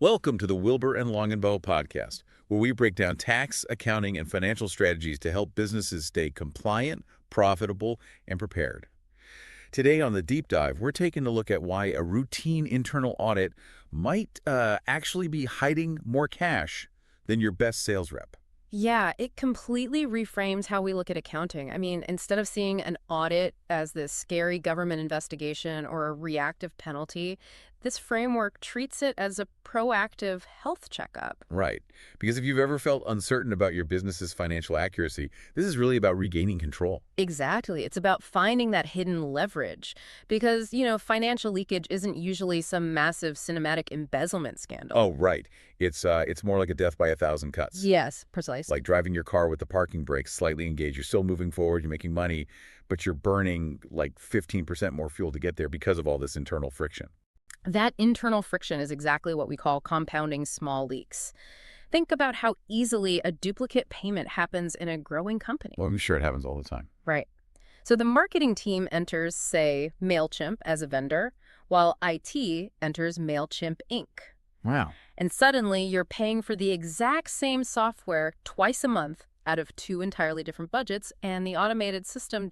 Welcome to the Wilber and Longenbaugh podcast, where we break down tax, accounting, and financial strategies to help businesses stay compliant, profitable, and prepared. Today on the deep dive, we're taking a look at why a routine internal audit might actually be hiding more cash than your best sales rep. Yeah, it completely reframes how we look at accounting. I mean, instead of seeing an audit as this scary government investigation or a reactive penalty, this framework treats it as a proactive health checkup. Right. Because if you've ever felt uncertain about your business's financial accuracy, this is really about regaining control. Exactly. It's about finding that hidden leverage because, financial leakage isn't usually some massive cinematic embezzlement scandal. Oh, right. It's more like a death by a thousand cuts. Yes, precisely. Like driving your car with the parking brakes slightly engaged. You're still moving forward, you're making money, but you're burning like 15% more fuel to get there because of all this internal friction. That internal friction is exactly what we call compounding small leaks. Think about how easily a duplicate payment happens in a growing company. Well, I'm sure it happens all the time. Right. So the marketing team enters, say, MailChimp as a vendor, while IT enters MailChimp Inc. Wow. And suddenly you're paying for the exact same software twice a month out of two entirely different budgets, and the automated system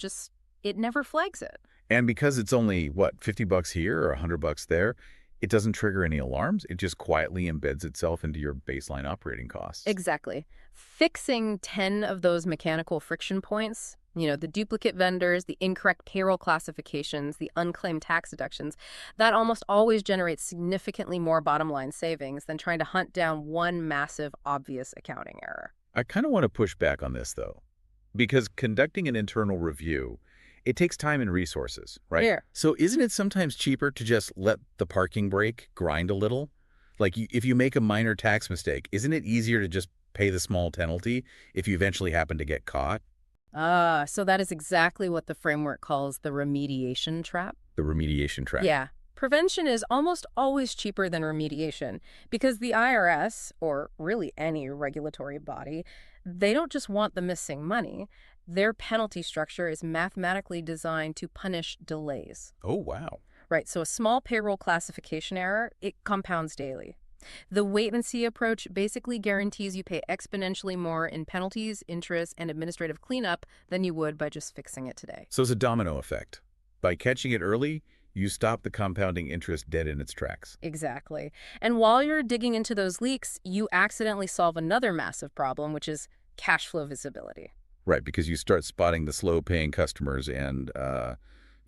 it never flags it. And because it's only, what, $50 here or $100 there, it doesn't trigger any alarms. It just quietly embeds itself into your baseline operating costs. Exactly. Fixing 10 of those mechanical friction points, the duplicate vendors, the incorrect payroll classifications, the unclaimed tax deductions, that almost always generates significantly more bottom line savings than trying to hunt down one massive, obvious accounting error. I kind of want to push back on this, though, because conducting an internal review, it takes time and resources, right? Here. So isn't it sometimes cheaper to just let the parking brake grind a little? Like if you make a minor tax mistake, isn't it easier to just pay the small penalty if you eventually happen to get caught? So that is exactly what the framework calls the remediation trap. The remediation track. Yeah. Prevention is almost always cheaper than remediation because the IRS, or really any regulatory body, they don't just want the missing money. Their penalty structure is mathematically designed to punish delays. Oh, wow. Right, so a small payroll classification error, it compounds daily. The wait-and-see approach basically guarantees you pay exponentially more in penalties, interest, and administrative cleanup than you would by just fixing it today. So it's a domino effect. By catching it early, you stop the compounding interest dead in its tracks. Exactly. And while you're digging into those leaks, you accidentally solve another massive problem, which is cash flow visibility. Right, because you start spotting the slow-paying customers and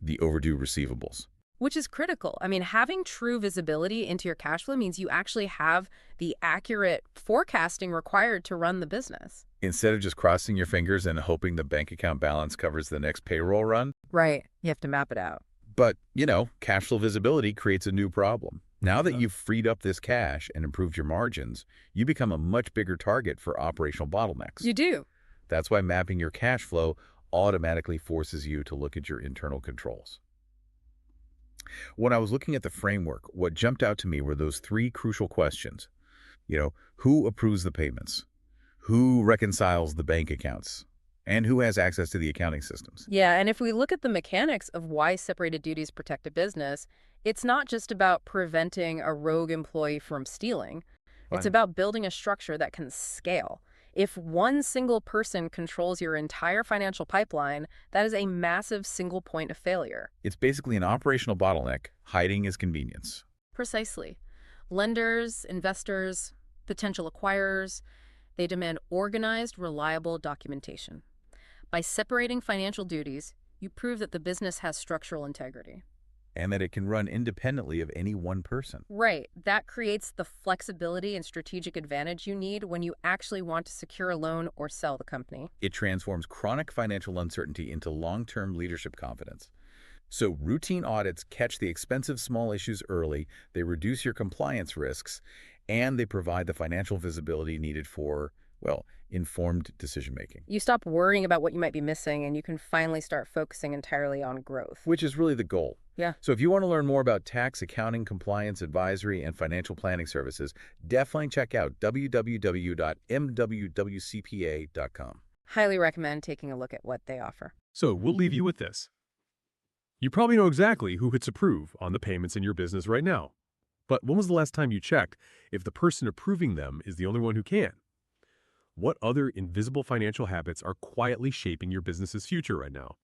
the overdue receivables. Which is critical. I mean, having true visibility into your cash flow means you actually have the accurate forecasting required to run the business. Instead of just crossing your fingers and hoping the bank account balance covers the next payroll run. Right. You have to map it out. But, cash flow visibility creates a new problem. Now that you've freed up this cash and improved your margins, you become a much bigger target for operational bottlenecks. You do. That's why mapping your cash flow automatically forces you to look at your internal controls. When I was looking at the framework, what jumped out to me were those three crucial questions. Who approves the payments? Who reconciles the bank accounts? And who has access to the accounting systems? Yeah, and if we look at the mechanics of why separated duties protect a business, it's not just about preventing a rogue employee from stealing. It's Right. about building a structure that can scale. If one single person controls your entire financial pipeline, that is a massive single point of failure. It's basically an operational bottleneck hiding as convenience. Precisely. Lenders, investors, potential acquirers, they demand organized, reliable documentation. By separating financial duties, you prove that the business has structural integrity. And that it can run independently of any one person. Right. That creates the flexibility and strategic advantage you need when you actually want to secure a loan or sell the company. It transforms chronic financial uncertainty into long-term leadership confidence. So routine audits catch the expensive small issues early, they reduce your compliance risks, and they provide the financial visibility needed for, informed decision-making. You stop worrying about what you might be missing, and you can finally start focusing entirely on growth. Which is really the goal. Yeah. So if you want to learn more about tax, accounting, compliance, advisory, and financial planning services, definitely check out www.mwwcpa.com. Highly recommend taking a look at what they offer. So we'll leave you with this. You probably know exactly who hits approve on the payments in your business right now. But when was the last time you checked if the person approving them is the only one who can? What other invisible financial habits are quietly shaping your business's future right now?